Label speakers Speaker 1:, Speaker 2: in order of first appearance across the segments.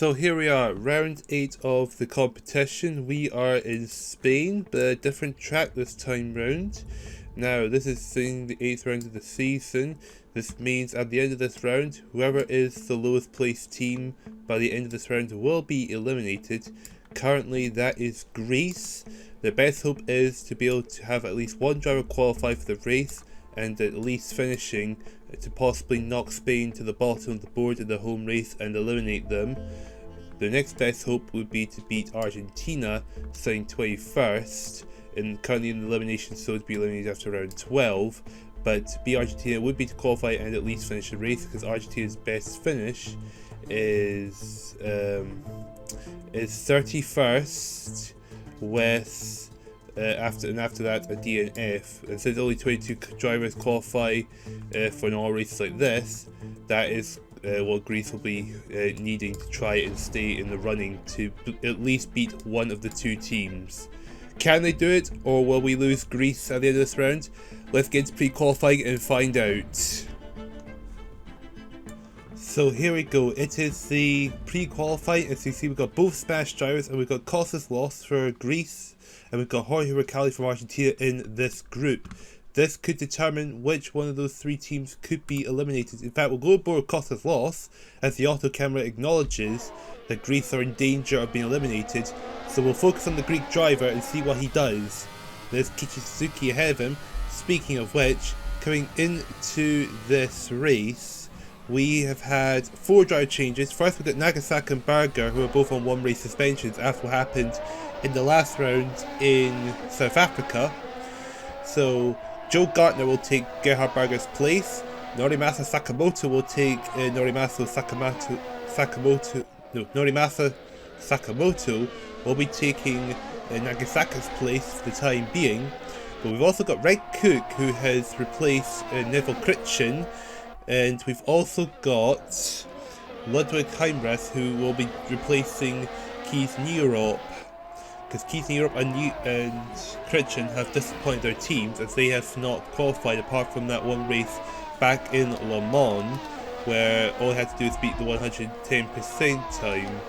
Speaker 1: So here we are, round 8 of the competition. We are in Spain, but a different track this time round. Now, this is seeing the 8th round of the season. This means at the end of this round, whoever is the lowest placed team by the end of this round will be eliminated. Currently, that is Greece. The best hope is to be able to have at least one driver qualify for the race, and at least finishing to possibly knock Spain to the bottom of the board in the home race and eliminate them. The next best hope would be to beat Argentina, sitting 21st, and currently in the elimination, so to be eliminated after round 12. But to beat Argentina would be to qualify and at least finish the race, because Argentina's best finish is 31st with after that a DNF. And since only 22 drivers qualify for normal races like this, that is what Greece will be needing to try and stay in the running to at least beat one of the two teams. Can they do it, or will we lose Greece at the end of this round? Let's get into pre-qualifying and find out. So here we go, it is the pre-qualifying. As you see, we've got both Spanish drivers, and we've got Costas Loss for Greece, and we've got Jorge Recalde from Argentina in this group. This could determine which one of those three teams could be eliminated. In fact, we'll go aboard Costas Loss as the auto camera acknowledges that Greece are in danger of being eliminated. So we'll focus on the Greek driver and see what he does. There's Kichi Suzuki ahead of him. Speaking of which, coming into this race, we have had 4 driver changes. First, we've got Nagasaki and Berger, who are both on one race suspensions after what happened in the last round in South Africa. So Joe Gartner will take Gerhard Berger's place. Norimasa Sakamoto will take Norimasa Sakamoto will be taking Nagasaki's place for the time being. But we've also got Red Cook, who has replaced Neville Critchin, and we've also got Ludwig Heimrath, who will be replacing Keith Nierop, because Keith Nierop and Critchin have disappointed their teams as they have not qualified apart from that one race back in Le Mans, where all they had to do is beat the 110% time.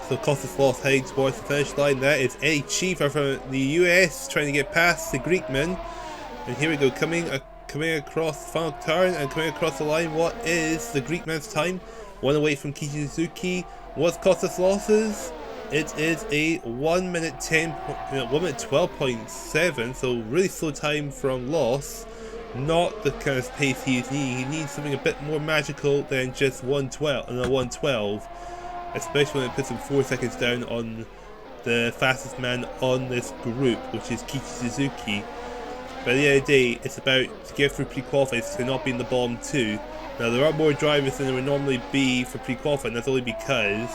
Speaker 1: So Costas Loss heading towards the finish line. That is Eddie Cheever from the US trying to get past the Greekman. And here we go, coming across the final turn and coming across the line. What is the Greekman's time? One away from Kichi Suzuki. What's Costas Loss's? It is a 1 minute 12.7, so really slow time from Loss. Not the kind of pace he needs. He needs something a bit more magical than just 112, especially when it puts him 4 seconds down on the fastest man on this group, which is Kichi Suzuki. But at the end of the day, it's about to get through pre-qualifying to not be in the bottom 2. Now, there are more drivers than there would normally be for pre-qualifying. That's only because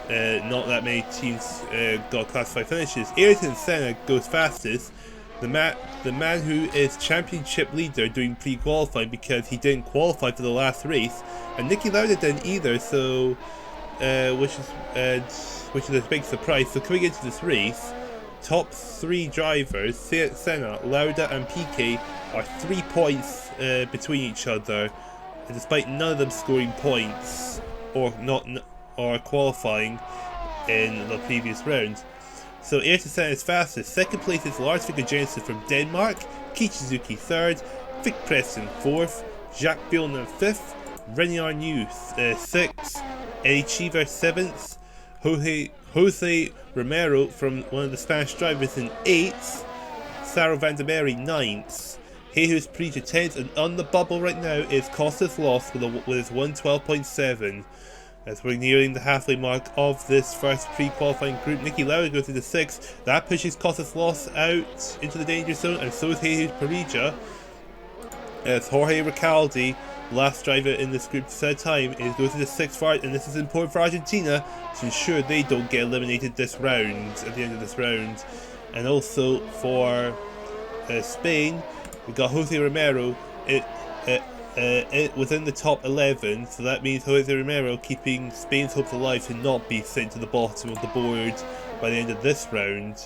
Speaker 1: not that many teams got classified finishes. Ayrton Senna goes fastest. The man who is championship leader doing pre-qualifying because he didn't qualify for the last race, and Niki Lauda didn't either. So, which is a big surprise. So coming into this race, top 3 drivers, Senna, Lauda and Piquet, are 3 points between each other, and despite none of them scoring points or qualifying in the previous round. So Ayrton Senna is fastest. Second place is Lars Viggo Jensen from Denmark, Kichi Suzuki 3rd, Vic Preston 4th, Jacques Villeneuve 5th, Renier New 6th, Eddie Cheever 7th, Jose Romero from one of the Spanish drivers in 8th, Saro Vandermeer 9th, Jesus Parija 10th, and on the bubble right now is Costas Loss with his 112.7. As we're nearing the halfway mark of this first pre-qualifying group, Niki Lauda goes into 6th. That pushes Costas Loss out into the danger zone, and so is Jesus Parija. As Jorge Recalde, last driver in this group third time, goes into 6th for and this is important for Argentina to ensure they don't get eliminated this round, at the end of this round. And also for Spain, we've got Jose Romero within the top 11, so that means Jose Romero keeping Spain's hopes alive to not be sent to the bottom of the board by the end of this round.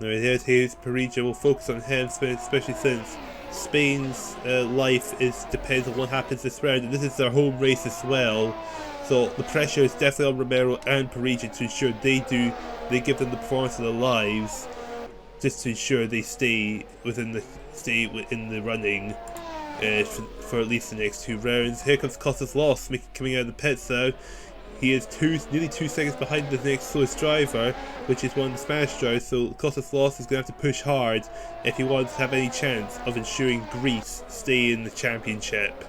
Speaker 1: Now here's Jesus Parija. We'll focus on him, especially since Spain's life depends on what happens this round, and this is their home race as well. So the pressure is definitely on Romero and Parigi to ensure they give them the performance of their lives, just to ensure they stay within the running for at least the next 2 rounds. Here comes Costas Loss coming out of the pits though. He is nearly 2 seconds behind the next slowest driver, which is one of the Spanish drivers, so Costas Loss is going to have to push hard if he wants to have any chance of ensuring Greece stay in the championship.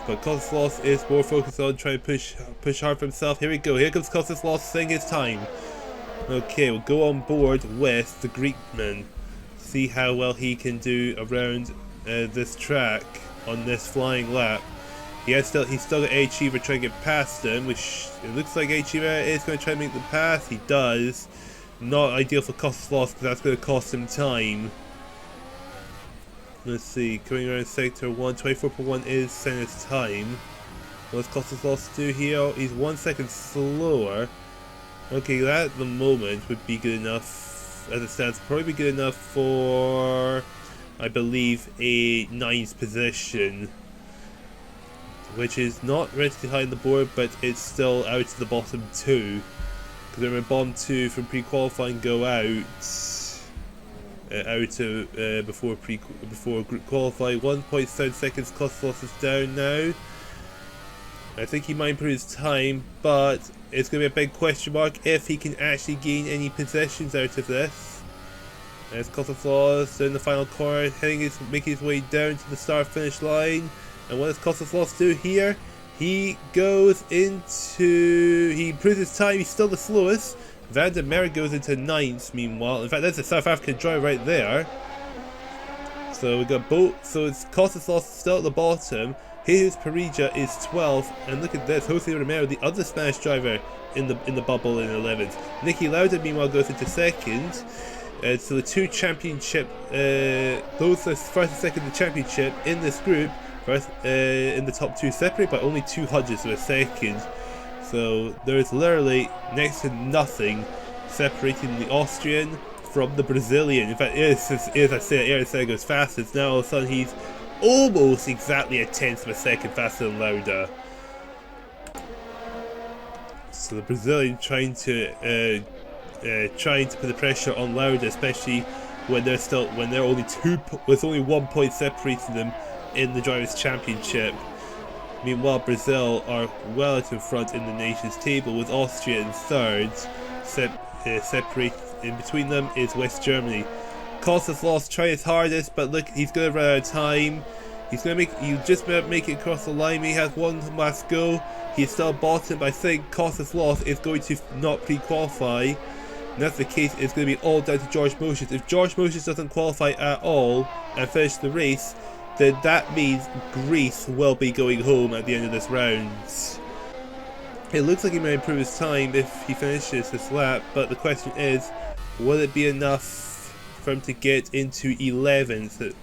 Speaker 1: But Costas Loss is more focused on trying to push hard for himself. Here we go, here comes Costas Loss saying his time. Okay, we'll go on board with the Greekman. See how well he can do around this track on this flying lap. He's still got Achiever trying to get past him, which it looks like Achiever is going to try to make the pass. He does. Not ideal for Costas Loss because that's going to cost him time. Let's see, coming around sector 1, 24.1 is Senna's time. What does Costas Loss do here? He's 1 second slower. Okay, that at the moment would be good enough, as it stands, probably be good enough for, I believe, a 9th position. Which is not relatively high on the board, but it's still out to the bottom 2. Because remember, bottom 2 from pre-qualifying go out before group qualifying. 1.7 seconds. Costas Loss is down now. I think he might improve his time, but it's going to be a big question mark if he can actually gain any possessions out of this. As Costas Loss in the final corner, making his way down to the start-finish line. And what does Costas Loss do here? He improves his time, he's still the slowest. Van der Merwe goes into 9th meanwhile. In fact, that's a South African driver right there. So we got both, so it's Costas Loss still at the bottom. Here's Parigi is 12th, and look at this, Jose Romero, the other Spanish driver in the bubble in 11th. Nicky Lauda meanwhile goes into 2nd. So the 2 championship, those are first and second in the championship in this group. First, in the top 2 separate by only 2 hundredths of a second. So there's literally next to nothing separating the Austrian from the Brazilian. In fact, as I said, goes fastest. Now all of a sudden he's almost exactly a 1/10 of a second faster than Lauda. So the Brazilian trying to put the pressure on Lauda, especially when there's only 1 point separating them in the Drivers' Championship. Meanwhile, Brazil are well out in front in the nations table, with Austria in 3rd. Separate in between them is West Germany. Costas Loss trying his hardest, but look, he's going to run out of time. He's going to just make it across the line. He has one last go. He's still bottom, but I think Costas Loss is going to not pre-qualify. And that's the case, it's going to be all down to George Moses. If George Moses doesn't qualify at all and finish the race, then that means Greece will be going home at the end of this round. It looks like he may improve his time if he finishes this lap, but the question is, will it be enough for him to get into 11th?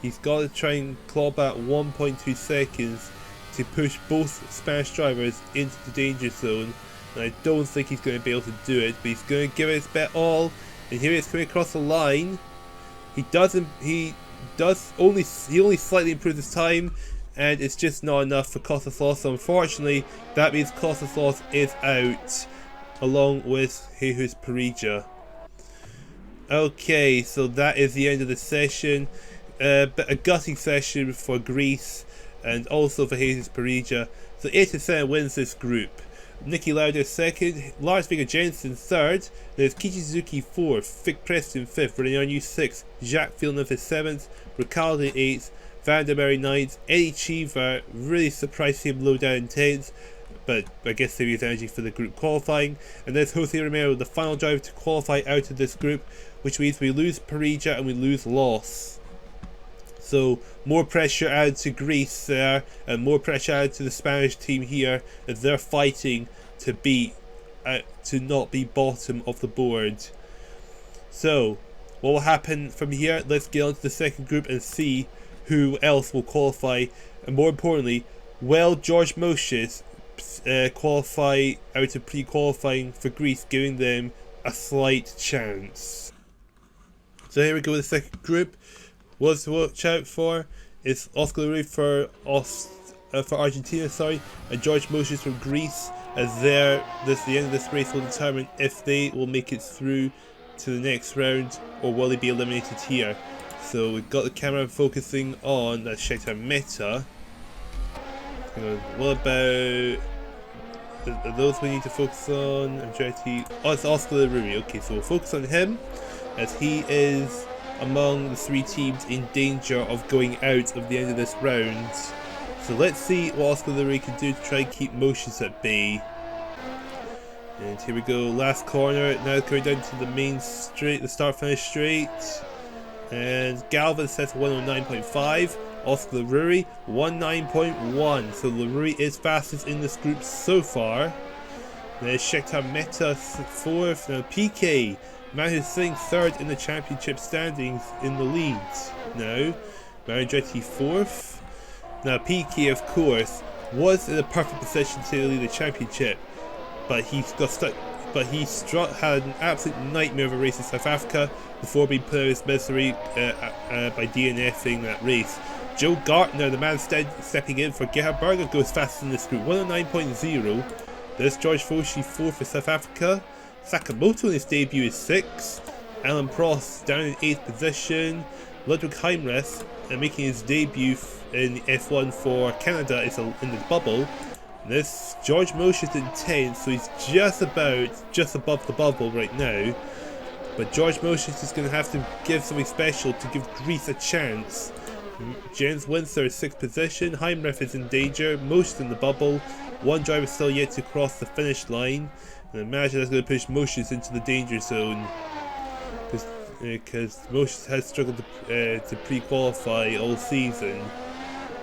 Speaker 1: He's got to try and claw back 1.2 seconds to push both Spanish drivers into the danger zone, and I don't think he's going to be able to do it, but he's going to give it his bet all, and here he is coming across the line. He only slightly improved his time, and it's just not enough for Costas Loss. So unfortunately, that means Costas Loss is out, along with Jesus Parigi. Okay, so that is the end of the session. But a gutting session for Greece, and also for Jesus Parigi. So 8% wins this group. Nicky Lauda 2nd, Lars Vega Jensen 3rd, there's Kichi Suzuki 4th, Vic Preston 5th, René Arnoux 6th, Jacques Villeneuve is 7th, Ricciardo 8th, Van der Merwe 9th, Eddie Cheever, really surprised him low down in 10th, but I guess there is energy for the group qualifying. And there's Jose Romero, the final driver to qualify out of this group, which means we lose Parigi and we lose Loss. So more pressure added to Greece there, and more pressure added to the Spanish team here, as they're fighting to not be bottom of the board. So what will happen from here? Let's get on to the second group and see who else will qualify, and more importantly, will George Moses qualify out of pre-qualifying for Greece, giving them a slight chance. So here we go with the second group. What's to watch out for is Oscar Louis for for Argentina, sorry, and George Moses from Greece, as the end of this race will determine if they will make it through to the next round or will they be eliminated here. So we've got the camera focusing on, let's check our meta. What about are those we need to focus on? Oh, it's Oscar Laruri. Okay, so we'll focus on him as he is among the 3 teams in danger of going out of the end of this round. So let's see what Oscar Laruri can do to try and keep Motions at bay. And here we go, last corner, now going down to the main straight, the start finish straight. And Galvin says 109.5, Oscar Laruri 19.1. So Laruri is fastest in this group so far. There's Shakhtar Meta 4th, now PK man who's sitting 3rd in the championship standings in the lead now. Marandretti 4th. Now PK, of course, was in a perfect position to lead the championship, but he got stuck. But he had an absolute nightmare of a race in South Africa before being put out of his misery by DNFing that race. Joe Gartner, the man stepping in for Gerhard Berger, goes fastest in this group, 109.0. There's George Foshi 4th for South Africa. Sakamoto in his debut is 6th. Alan Prost down in 8th position. Ludwig Heimrich making his debut in F1 for Canada is in the bubble. This George Moses in 10th, so he's just above the bubble right now. But George Moses is going to have to give something special to give Greece a chance. Jens Windsor is 6th position. Heimrich is in danger. Moses in the bubble. One driver still yet to cross the finish line. And imagine that's going to push Moses into the danger zone. Because Moses has struggled to pre-qualify all season.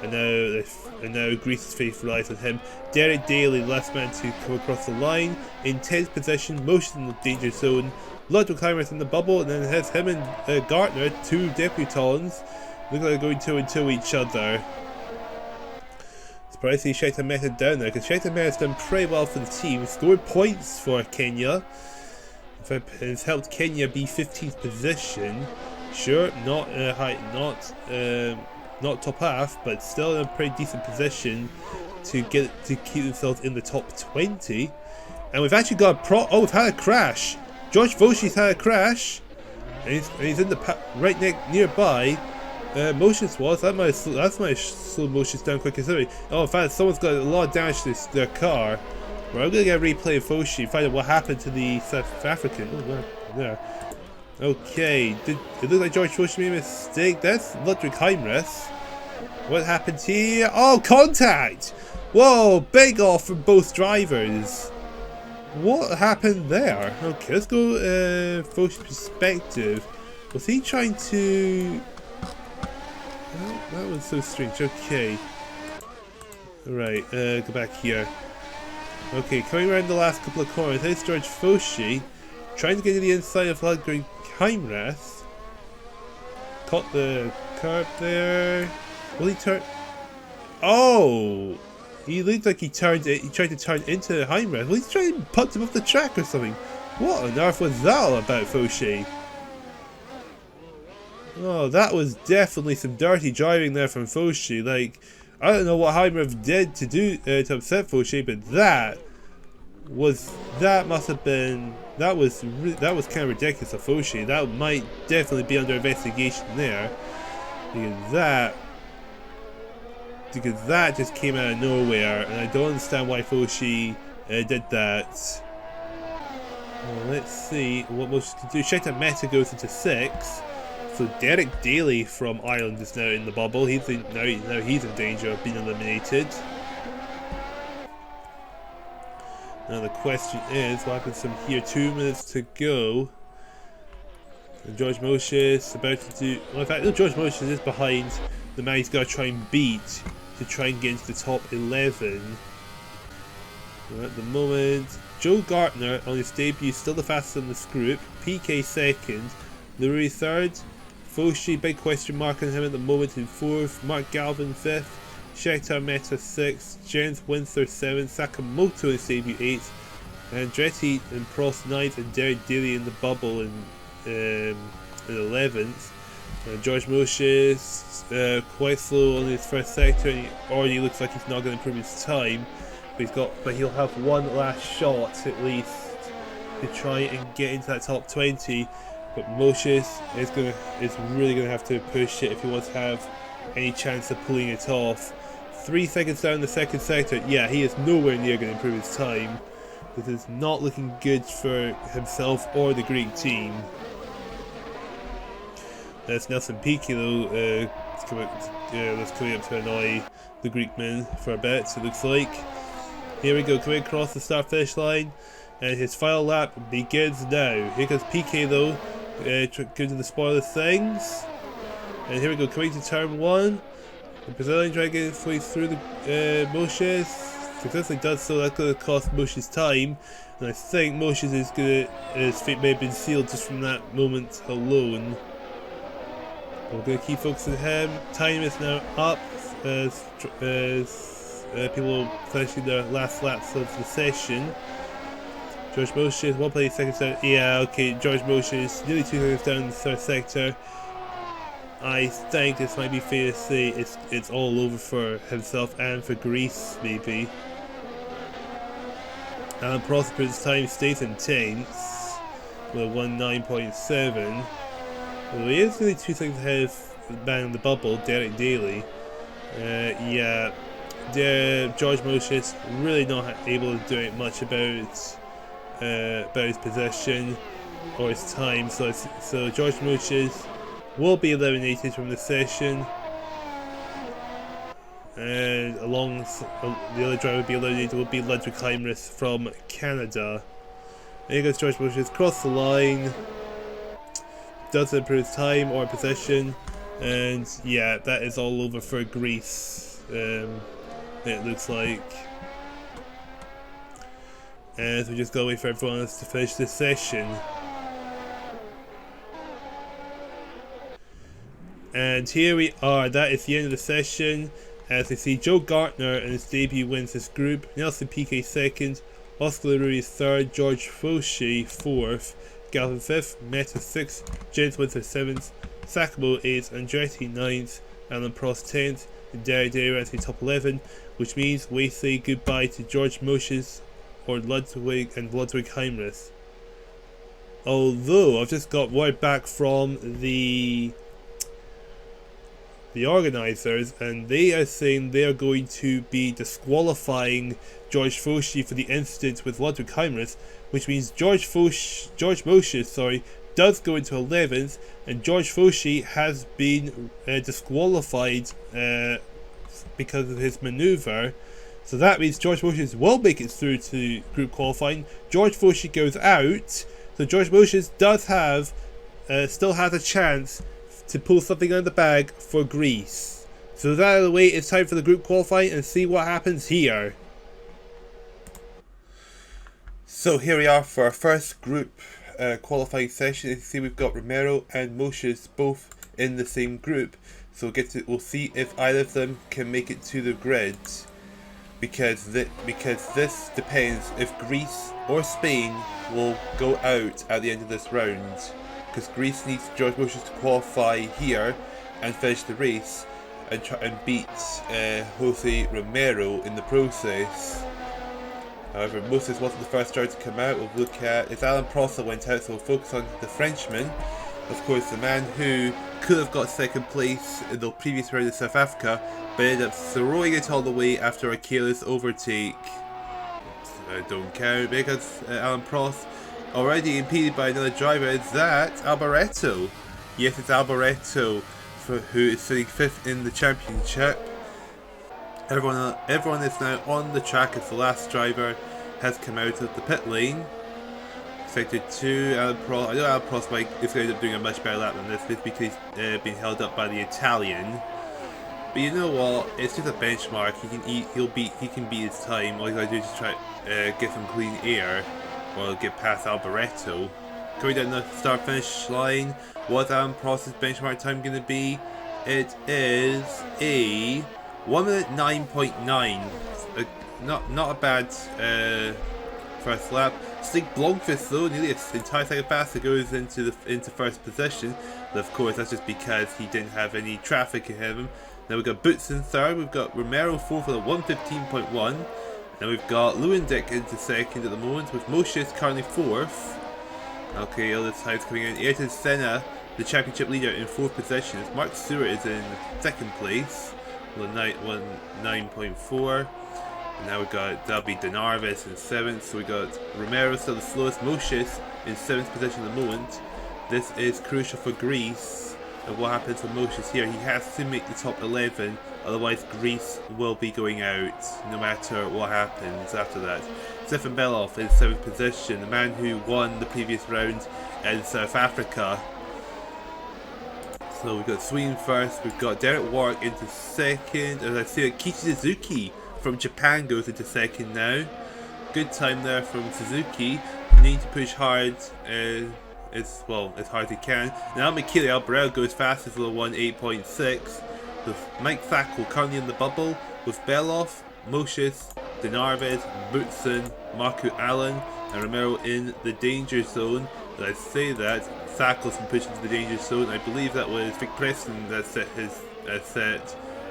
Speaker 1: And now Greece's faith relies on him. Derek Daly, the last man to come across the line. In 10th position, Motion in the danger zone. Ludwig Heimrich in the bubble, and then it has him and Gartner, 2 debutants. Look like they're going 2-2 each other. Surprised to see Shakhtar Meta down there, because Shakhtar Meta has done pretty well for the team. Scored points for Kenya. It's helped Kenya be 15th position. Sure, not not top half, but still in a pretty decent position to keep themselves in the top 20. And we've actually got we've had a crash. George Voshi's had a crash, and he's in the right nearby. Motions was that's my slow motions down quick considering. Oh, in fact, someone's got a lot of damage to their car. Well, I'm gonna get a replay of Foshi and find out what happened to the South African. Oh, there. Okay, it looks like George Foshi made a mistake. That's Ludwig Heimrich. What happened here? Oh, contact! Whoa, big off from both drivers. What happened there? Okay, let's go Foshi's perspective. Was he trying to... Oh, that was so strange. Okay. Alright, go back here. Okay, coming around the last couple of corners, there's George Foshi trying to get to the inside of Ludwig Heimrich. Caught the curb there. Will he turn? Oh! He looked like he tried to turn into Heimrich. Well, he's trying to punch him off the track or something. What on earth was that all about, Foshi? Oh, that was definitely some dirty driving there from Foshi. Like, I don't know what Heimrich did to upset Foshi, but that was kind of ridiculous of Foshi. That might definitely be under investigation there, because that just came out of nowhere, and I don't understand why Foshi did that. Well, let's see what Motion can do. Shakhtar Meta goes into 6th. So Derek Daly from Ireland is now in the bubble. Now he's in danger of being eliminated. Now the question is, what happens from here? 2 minutes to go. And George Moses about to do... Well, in fact, George Moses is behind the man he's got to try and beat to try and get into the top 11. So at the moment, Joe Gartner on his debut still the fastest in this group. PK 2nd. Laruri 3rd. Foshi, big question mark on him at the moment in 4th. Mark Galvin 5th. Shakhtar Meta 6th. Jens Windsor 7th. Sakamoto in his debut 8th. Andretti and Prost 9th. And Derek Daly in the bubble in 11th. George Moses quite slow on his first sector, and he already looks like he's not going to improve his time. But he'll have one last shot at least to try and get into that top 20. But Moses is really going to have to push it if he wants to have any chance of pulling it off. 3 seconds down the second sector. Yeah, he is nowhere near going to improve his time. This is not looking good for himself or the Greek team. That's Nelson Piquet though, that's coming up to annoy the Greekman for a bit, it looks like. Here we go, coming across the start finish line, and his final lap begins now. Here comes Piquet though, going to the spoil of things. And here we go, coming to turn 1. The Brazilian trying to get his way through the Moses. Successfully does so, that's going to cost Moses time. And I think Moses is his fate may have been sealed just from that moment alone. We're going to keep focusing on him. Time is now up as people are finishing their last laps of the session. George Moses, 1.8 seconds down. Yeah, okay, George Moses, nearly 2 seconds down in the third sector. I think this might be fair to say it's all over for himself and for Greece, maybe. Alan Prosper's time stays intense with 1.9.7. Well, he is only 2 seconds ahead of the man in the bubble, Derek Daly. Yeah, George Moses really not able to do much about his position or his time. So George Moses will be eliminated from the session, and along the other driver will be eliminated will be Ludwig Heimrich from Canada. There goes George Moses across the line. Doesn't improve his time or position, and yeah, that is all over for Greece. It looks like, and we just gotta wait for everyone else to finish this session. And here we are. That is the end of the session. As we see, Joe Gartner in his debut wins this group. Nelson Piquet second, Oscar LaRue is third, George Fauché fourth. Galvin 5th, Meta 6th, James Winter 7th, Sakamo 8th, Andretti 9th, Alan Prost 10th, and Derek Daly top 11, which means we say goodbye to George Moses or Ludwig Heimrich. Although I've just got word back from the organisers, and they are saying they are going to be disqualifying George Fauché for the incident with Ludwig Heimrich, which means George Moses does go into 11th, and George Fauché has been disqualified because of his manoeuvre. So that means George Moses will make it through to group qualifying. George Fauché goes out, so George Moses does have still has a chance to pull something out of the bag for Greece. So with that out of the way, it's time for the group qualifying and see what happens here. So here we are for our first group qualifying session. As you see, we've got Romero and Moses both in the same group. So we'll see if either of them can make it to the grid, because this depends if Greece or Spain will go out at the end of this round. Because Greece needs George Moses to qualify here and finish the race and try and beat Jose Romero in the process. However, Moses wasn't the first driver to come out. We'll look at, it's Alan Prost that went out, so we'll focus on the Frenchman. Of course, the man who could have got second place in the previous round in South Africa, but ended up throwing it all the way after a careless overtake. I don't care, because Alan Prost, already impeded by another driver. Is that Alboreto? Yes, it's Alboreto, who is sitting 5th in the championship. Everyone is now on the track as the last driver has come out of the pit lane. Sector 2, Alan Prost. I know Alan Prost is going to end up doing a much better lap than this because he's being held up by the Italian. But you know what? It's just a benchmark. He can beat his time. All he's got to do is just try get some clean air or get past Alboreto. Going down the start finish line, what's Alan Prost's benchmark time going to be? It is a 1 minute 9.9. Not a bad first lap. Stig Blomqvist though, nearly an entire second faster, goes into first position. But of course that's just because he didn't have any traffic ahead of him. Now we've got Boots in third, we've got Romero fourth with a 1:15.1. Now we've got Lewandijk into second at the moment, with Mosius currently fourth. Okay, other sides coming in. Ayrton Senna, the championship leader, in fourth position. As Mark Stewart is in second place with a 9.4. And now we've got Dabi Denarvis in seventh. So we got Romero still the slowest. Mosius in seventh position at the moment. This is crucial for Greece. And what happens for Mosius here? He has to make the top 11, otherwise Greece will be going out no matter what happens after that. Stefan Belov in 7th position, the man who won the previous round in South Africa. So we've got Sweden first, we've got Derek Warwick into second, as I see Kichi Suzuki from Japan goes into second now. Good time there from Suzuki. You need to push hard as hard as he can. Now Michele Alvarez goes fastest with a 1:8.6. With Mike Thackle currently in the bubble, with Belov, Mosius, Denarves, Boutsen, Marco Allen, and Romero in the danger zone. As I say that, Thackle's been pushed into the danger zone. I believe that was Vic Preston that set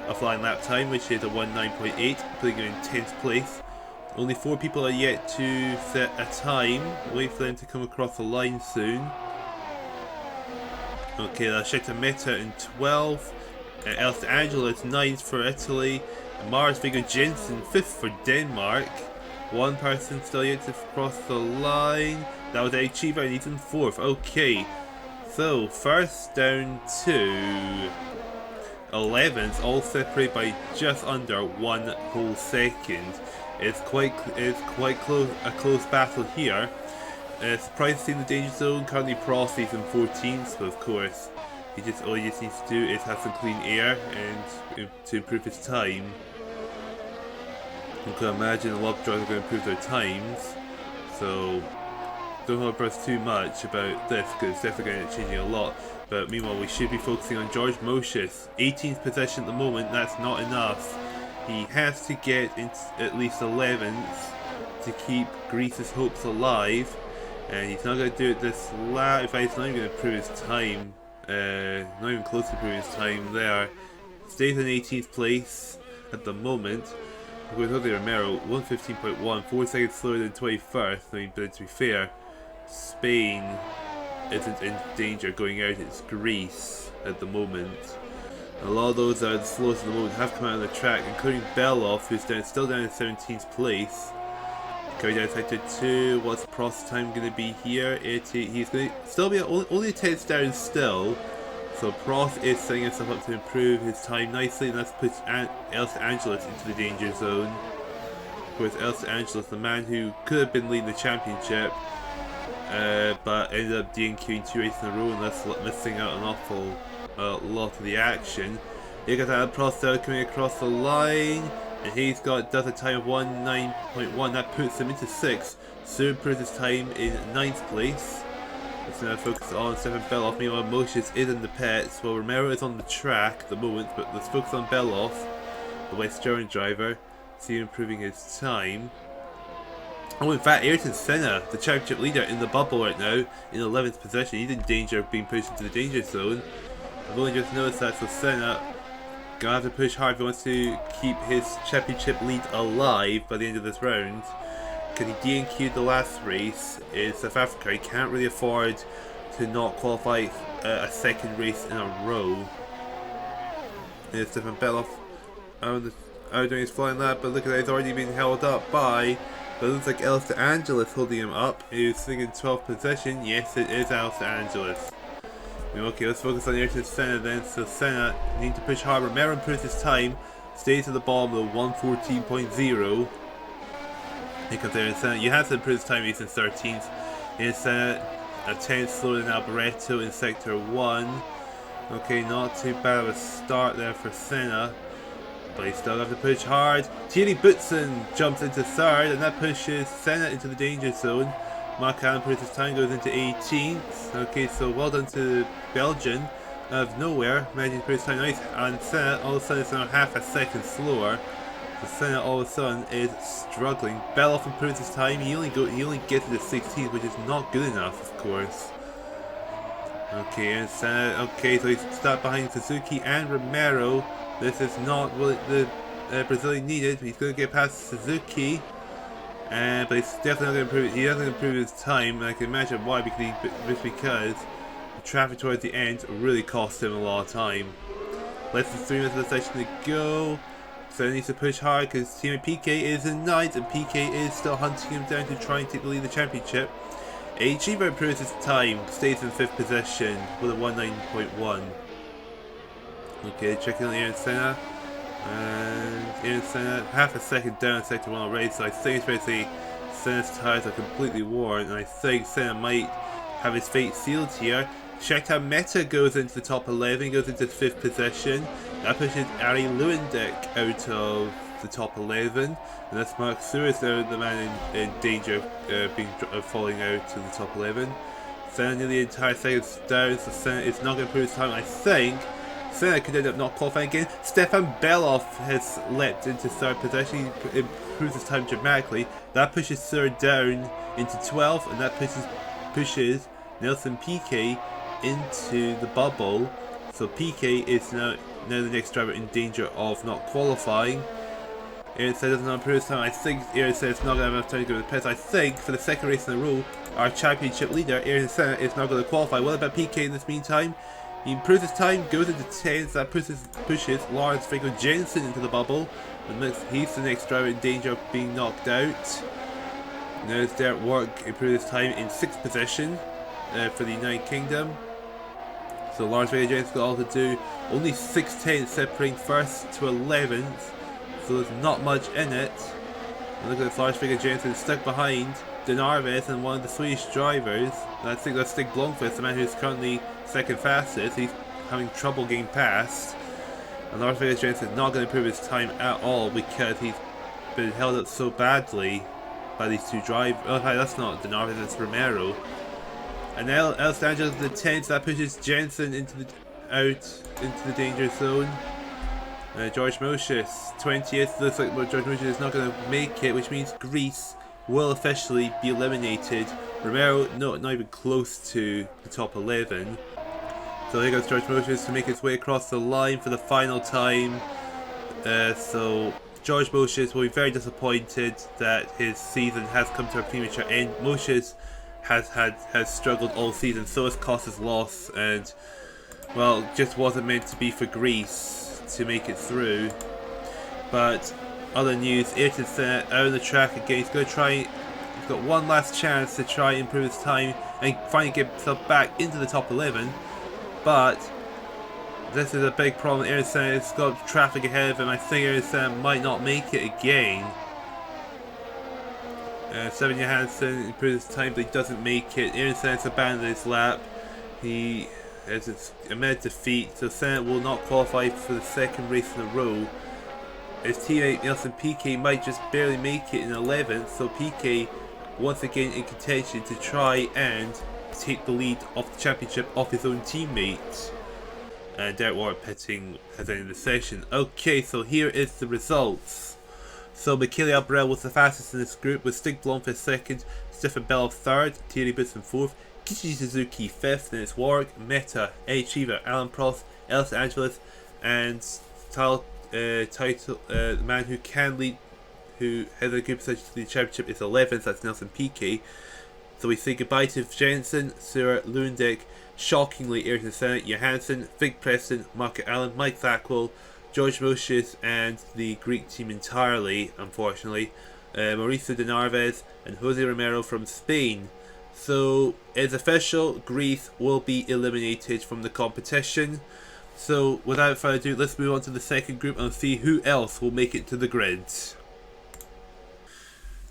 Speaker 1: a flying lap time, which is a 1:9.8, putting him in 10th place. Only 4 people are yet to set a time. Wait for them to come across the line soon. Okay, Lasciata Meta in 12th. Elsa Angela is 9th for Italy. Mars Viggo Jensen 5th for Denmark. One person still yet to cross the line. That was Eddie Chiva and he's in 4th. Okay, so first down to 11th, all separated by just under 1 whole second. It's quite close, a close battle here. Surprised to see in the danger zone. Currently Prost is in 14th, so of course all he just needs to do is have some clean air and to improve his time. You can imagine a lot of drivers are going to improve their times, so don't hold our breath too much about this because it's definitely going to be changing a lot. But meanwhile, we should be focusing on George Mosius, 18th position at the moment. That's not enough. He has to get into at least 11th to keep Greece's hopes alive, and he's not going to do it this lap. In fact, he's not even going to improve his time. Not even close to improving his time there. Stays in 18th place at the moment. With Jose Romero, 1:15.1, 4 seconds slower than 21st. I mean, but to be fair, Spain isn't in danger going out. It's Greece at the moment. A lot of those that are the slowest at the moment have come out on the track, including Belov, who's still down in 17th place. Going down sector 2, what's Prost's time going to be here? He's going to still be only 10th down still. So Prost is setting himself up to improve his time nicely, and that's put Elsa Angelis into the danger zone. Of course, Elsa Angelis, the man who could have been leading the championship, but ended up DNQing 2 races in a row and thus missing out an awful lot of the action. You got that Prost coming across the line, and he's does a time of 1:9.1. That puts him into 6th. So improves his time in 9th place. Let's now focus on Stefan Belov. Meanwhile, Mosius is in the pits. Well, Romero is on the track at the moment, but let's focus on Belov, the West German driver. See him improving his time. Oh, in fact, Ayrton Senna, the championship leader in the bubble right now, in 11th position. He's in danger of being pushed into the danger zone. I've only just noticed that, so Senna gonna have to push hard if he wants to keep his championship lead alive by the end of this round. Because he DNQ'd the last race in South Africa, he can't really afford to not qualify a second race in a row. There's Stefan Belov out doing his flying lap, but look at that, he's already been held up by, but it looks like Elsa Angelis holding him up. He's sitting in 12th position. Yes, it is Elsa Angelis. Okay, let's focus on Ayrton Senna then. So Senna needs to push hard. Romero improves his time, stays at the bottom with a 1:14.0. Here comes Ayrton Senna. You have to improve his time, he's in 13th. Ayrton Senna a 10th slower than Alboreto in sector 1. Okay, not too bad of a start there for Senna, but he still have to push hard. Thierry Boutsen jumps into 3rd, and that pushes Senna into the danger zone. Mark Allen puts his time, goes into 18th. Okay, so well done to Belgian. Out of nowhere, managing to put his time nice. And Senna all of a sudden is now half a second slower. The Senna all of a sudden is struggling. Beloff improves his time. He only gets to the 16th, which is not good enough, of course. Okay, and Senna. Okay, so he's stuck behind Suzuki and Romero. This is not what the Brazilian needed. He's going to get past Suzuki, but he's definitely not going to improve. He doesn't improve his time, and I can imagine why. Because the traffic towards the end really cost him a lot of time. Less than 3 minutes of the session to go. So he needs to push hard because teammate PK is in 9th, and PK is still hunting him down to try and take the lead of the championship. Chiba improves his time, stays in 5th position with a 1:09.1. Okay, checking on Ayrton Senna. And Ayrton Senna, half a second down sector 1 already, so I think it's basically Senna's tyres are completely worn, and I think Senna might have his fate sealed here. Check how Meta goes into the top 11, goes into 5th position. That pushes Ari Lewandijk out of the top 11, and that's Mark Suarez now the man in danger of falling out to the top 11. Senna nearly the entire second down, so Senna is not going to improve his time. I think Senna could end up not qualifying again. Stefan Beloff has leapt into 3rd position. He improves his time dramatically. That pushes Sur down into 12th, and that pushes Nelson Piquet into the bubble. So Piquet is now the next driver in danger of not qualifying. Ayrton Senna doesn't improve his time. I think Ayrton Senna is not going to have enough time to go to the pits. I think for the second race in a row, our championship leader, Ayrton Senna, is not going to qualify. What about Piquet in this meantime? He improves his time, goes into 10th, that pushes Lawrence Figo Jensen into the bubble. And he's the next driver in danger of being knocked out. Now it's Derek Warwick improves his time in 6th position for the United Kingdom. So Lawrence Figo Jensen's got all to do. Only 6/10 separating 1st to 11th. So there's not much in it. And look at this, Lars Figo Jensen stuck behind Denarves and one of the Swedish drivers. And I think that's Stig Blomqvist, the man who's currently 2nd fastest. He's having trouble getting past. And Lars Figo Jensen is not going to improve his time at all because he's been held up so badly by these two drivers. Oh, hi, that's not Denarves, it's Romero. And now El Angeles the 10th, that pushes Jensen into the danger zone. George Moses, 20th, looks like George Moses is not going to make it, which means Greece will officially be eliminated. Romero, not even close to the top 11. So here goes George Moses to make his way across the line for the final time. So George Moses will be very disappointed that his season has come to a premature end. Moses has struggled all season, so has Costas loss, and well, just wasn't meant to be for Greece to make it through. But other news, Ayrton Senna out on the track again. He's going to try. He's got one last chance to try and improve his time and finally get himself back into the top 11. But this is a big problem. Ayrton Senna has got traffic ahead of him. I think Ayrton Senna might not make it again. Steven Johansson improves his time, but he doesn't make it. Ayrton Senna's abandoned his lap. He has a mad defeat, so Senna will not qualify for the 2nd race in a row. His teammate Nelson Piquet might just barely make it in 11th, so Piquet once again in contention to try and take the lead of the championship off his own teammate. And Derek Warwick pitting has ended the session. Okay, so here is the results. So Michele Albarel was the fastest in this group, with Stig Blomqvist 2nd, Stefan Beloff 3rd, Thierry Boutsen 4th, Kishi Suzuki 5th, then it's Warwick, Meta, Eddie Cheever, Alan Prost, Los Angeles, and the man who can lead, who has a good position to the championship, is 11th, that's Nelson Piquet. So we say goodbye to Jensen, Sur, Lewandijk, shockingly Ayrton Senna, Johansson, Vic Preston, Marco Allen, Mike Thackwell, George Moses, and the Greek team entirely, unfortunately, Mauricio Denarves and Jose Romero from Spain. So it's official, Greece will be eliminated from the competition. So without further ado, let's move on to the 2nd group and see who else will make it to the grid.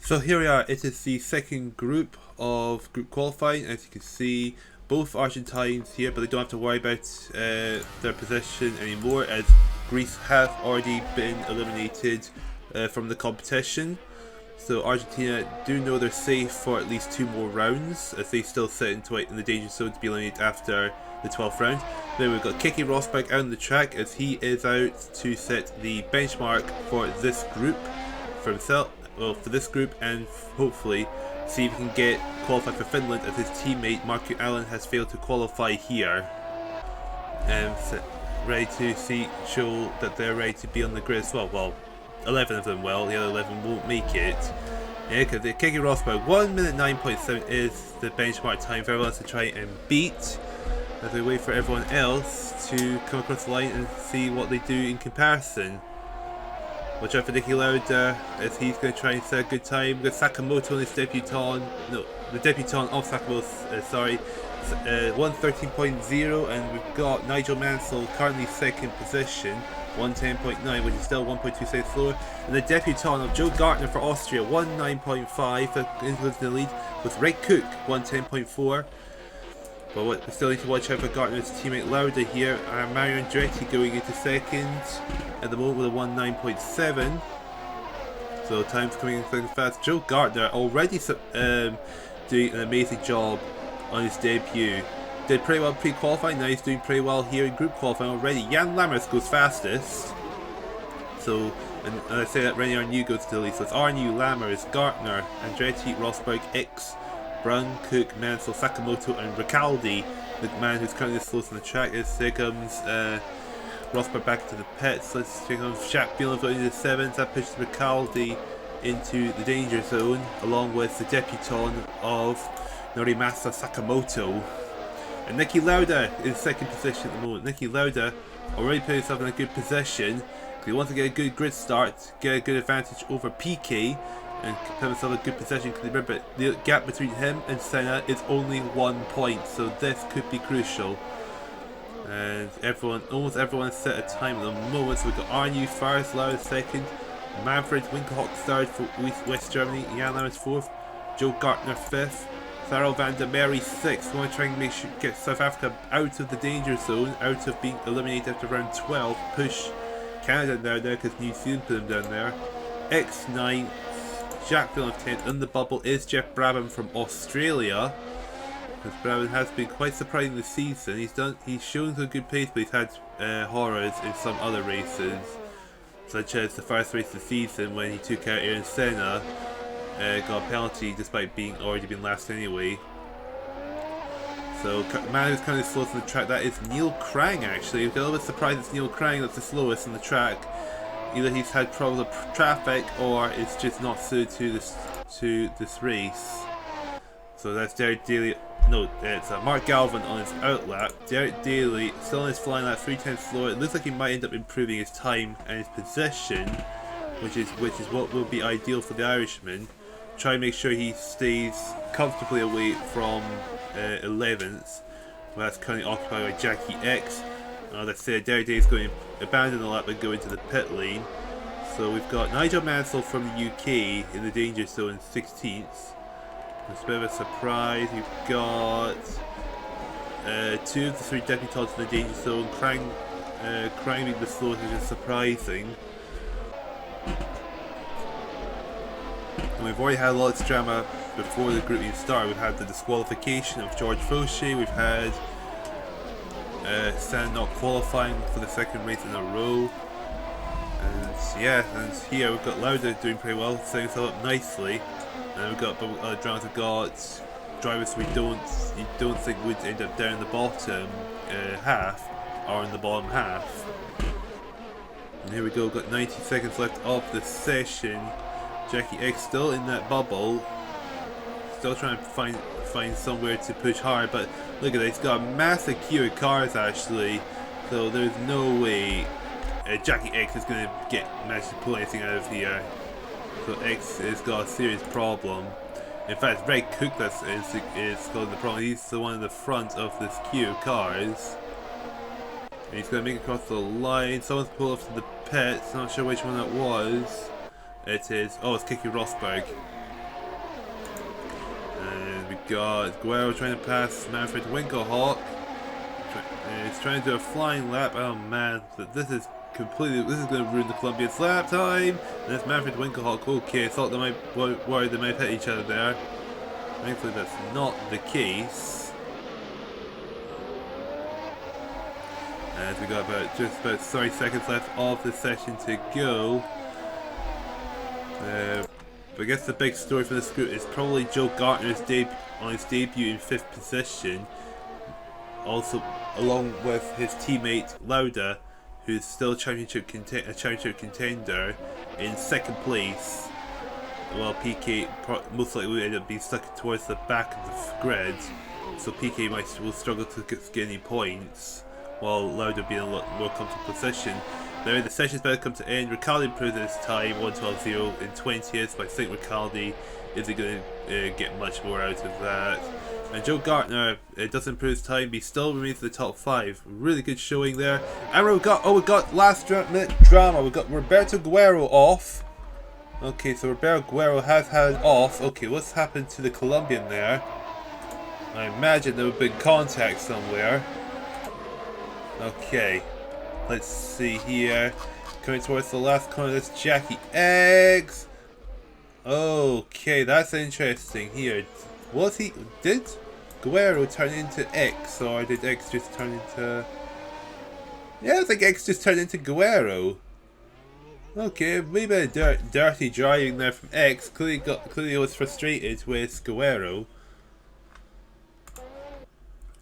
Speaker 1: So here we are, it is the 2nd group of group qualifying. As you can see, both Argentines here, but they don't have to worry about their position anymore, as Greece have already been eliminated from the competition. So Argentina do know they're safe for at least 2 more rounds, as they still sit in the danger zone to be eliminated after the 12th round. Then we've got Keke Rosberg out on the track as he is out to set the benchmark for this group for himself, well, for this group, and hopefully see if he can get qualified for Finland as his teammate Marco Allen has failed to qualify here. And ready to show that they're ready to be on the grid as well. Well, 11 of them will, the other 11 won't make it. Yeah, because the Keke Rosberg 1 minute 9.7 is the benchmark time for everyone to try and beat, as we wait for everyone else to come across the line and see what they do in comparison. Watch out for Niki Lauda as he's going to try and set a good time. We've got Sakamoto and his debutant, no, the debutant of Sakamoto, sorry, 113.0, and we've got Nigel Mansell currently second position, 110.9, which is still 1.2 seconds slower. And the debutant of Joe Gartner for Austria, 19.5, includes the lead, with Ray Cook, 110.4. But we still need to watch out for Gartner's teammate Lauda here. Mario Andretti going into second at the moment with a 19.7. So time's coming in fast. Joe Gartner already doing an amazing job on his debut. Did pretty well pre-qualifying, now he's doing pretty well here in group qualifying already. Jan Lammers goes fastest. So, and I say that Rene Arnoux goes to the lead. So it's Arnoux, Lammers, Gartner, Andretti, Rosberg, X, Brown, Cook, Mansell, Sakamoto, and Ricciardi. The man who's currently the slowest on the track is here comes Rosberg back to the pits. Let's check on Jacques Villeneuve into the 7th. That pushes Ricciardi into the danger zone, along with the debutant of Norimasa Sakamoto. And Niki Lauda is second position at the moment. Niki Lauda already put himself in a good position because he wants to get a good grid start, get a good advantage over PK, and put himself in a good position, because remember the gap between him and Senna is only 1 point, so this could be crucial. And almost everyone is set a time at the moment. So we've got Arnoux first, Lauda second, Manfred Winkelhock third for West Germany, Jan Lammers fourth, Joe Gartner fifth, Sarel van der Merwe 6th. We want to try and get South Africa out of the danger zone, out of being eliminated after round 12. Push Canada down there because New Zealand put them down there. X 9th, Jacques Villeneuve 10th. In the bubble is Jeff Brabham from Australia. Because Brabham has been quite surprising this season. He's shown some good pace, but he's had horrors in some other races, such as the first race of the season when he took out Ayrton Senna. Got a penalty despite already being last anyway. So the man who's kind of slowest on the track, that is Neil Krang actually. I'm a little bit surprised it's Neil Krang that's the slowest on the track. Either he's had problems with traffic or it's just not suited to this race. So that's Derek Daly. No, it's Mark Galvin on his outlap. Derek Daly still on his flying lap, 3 tenths slower. It looks like he might end up improving his time and his position, which is what will be ideal for the Irishman. Try and make sure he stays comfortably away from 11th. Well, that's currently occupied by Jackie X. As I said, Derek Day is going to abandon the lap and go into the pit lane. So we've got Nigel Mansell from the UK in the danger zone, 16th. It's a bit of a surprise. We've got 2 of the 3 debutants in the danger zone. Krang being the slowest, which is surprising. And we've already had a lot of drama before the group even started. We've had the disqualification of George Fauché. We've had Senna not qualifying for the second race in a row. And yeah, and here we've got Lauda doing pretty well, setting himself up nicely. And we've got dramas. We've got drivers you don't think would end up down in the bottom half, or in the bottom half. And here we go, got 90 seconds left of the session. Jackie X still in that bubble, still trying to find somewhere to push hard, but look at that, he's got a massive queue of cars actually, so there's no way Jackie X is going to manage to pull anything out of here. So X has got a serious problem. In fact, Ray Cook is causing the problem. He's the one in the front of this queue of cars. And he's going to make it across the line. Someone's pulled off to the pits, not sure which one that was. It is, oh, it's Keke Rosberg. And we got Guerrero trying to pass Manfred Winkelhock. He's trying to do a flying lap. Oh man, this is going to ruin the Colombian's lap time. And it's Manfred Winkelhock. Okay, I thought they might hit each other there. Thankfully that's not the case. And we got just about 30 seconds left of the session to go. But I guess the big story for this group is probably Joe Gartner's on his debut in 5th position. Also, along with his teammate Lauda, who's still a championship contender, in 2nd place. While PK most likely will end up being stuck towards the back of the grid, so PK will struggle to get any points, while Lauda being in a lot more comfortable position. Now the session's about to come to end. Ricciardi improved his time 1:12.0 in 20th, but I think Ricciardi isn't going to get much more out of that. And Joe Gartner doesn't improve his time, but he still remains in the top 5. Really good showing there. And we got last minute drama. We got Roberto Guerrero off. Okay, so Roberto Guerrero has had off. Okay, what's happened to the Colombian there? I imagine there would have been contact somewhere. Okay, let's see here. Coming towards the last corner, that's Jackie X. Okay, that's interesting here. Did Guerrero turn into X, or did X just turn into... Yeah, I think X just turned into Guerrero. Okay, maybe a dirty driving there from X. Clearly was frustrated with Guerrero.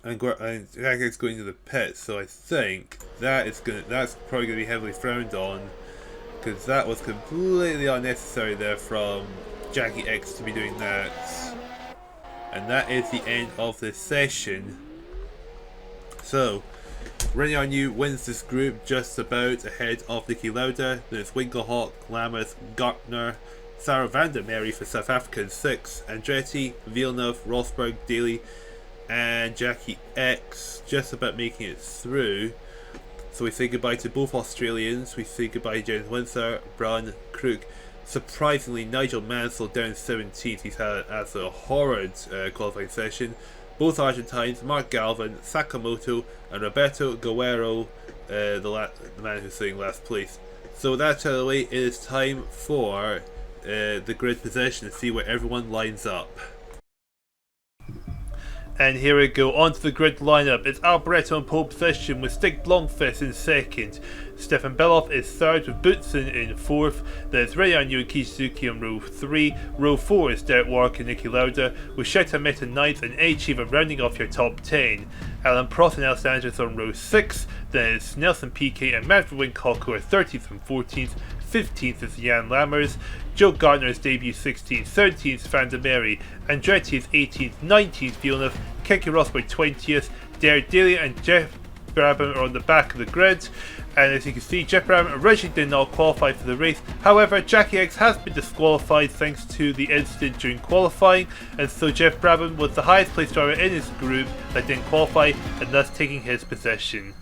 Speaker 1: And Jackie's going to the pit, so I think that's probably gonna be heavily frowned on, because that was completely unnecessary there from Jackie X to be doing that. And that is the end of this session. So Rennie Arnoux wins this group just about ahead of Niki Lauda. Then it's Winkelhock, Lammers, Gartner, Sarah van der Merwe for South Africa in 6th, Andretti, Villeneuve, Rosberg, Daly, and Jackie X just about making it through. So we say goodbye to both Australians. We say goodbye to James Windsor, Brun, Crook. Surprisingly, Nigel Mansell down 17th. He's had a horrid qualifying session. Both Argentines, Mark Galvin, Sakamoto, and Roberto Guerrero, the man who's sitting last place. So that's out of the way. It is time for the grid position to see where everyone lines up. And here we go, onto the grid lineup. It's Alboreto in pole position with Stig Blomqvist in 2nd. Stefan Beloff is 3rd with Boutsen in 4th. There's Rennie Arnoux and Kizuki on row 3. Row 4 is Derek Warwick and Niki Lauda, with Sheta Met in 9th and A Chiva rounding off your top 10. Alan Prost and Els Angeles on row 6. Then it's Nelson Piquet and Maverick Winkelhock who are 30th and 14th. 15th is Jan Lammers, Joe Gartner's debut 16th, 13th Van der Merwe, Andretti is 18th, 19th Villeneuve, Keke Rosberg 20th, Derek Daly and Jeff Brabham are on the back of the grid. And as you can see, Jeff Brabham originally did not qualify for the race. However, Jackie X has been disqualified thanks to the incident during qualifying, and so Jeff Brabham was the highest placed driver in his group that didn't qualify, and thus taking his position.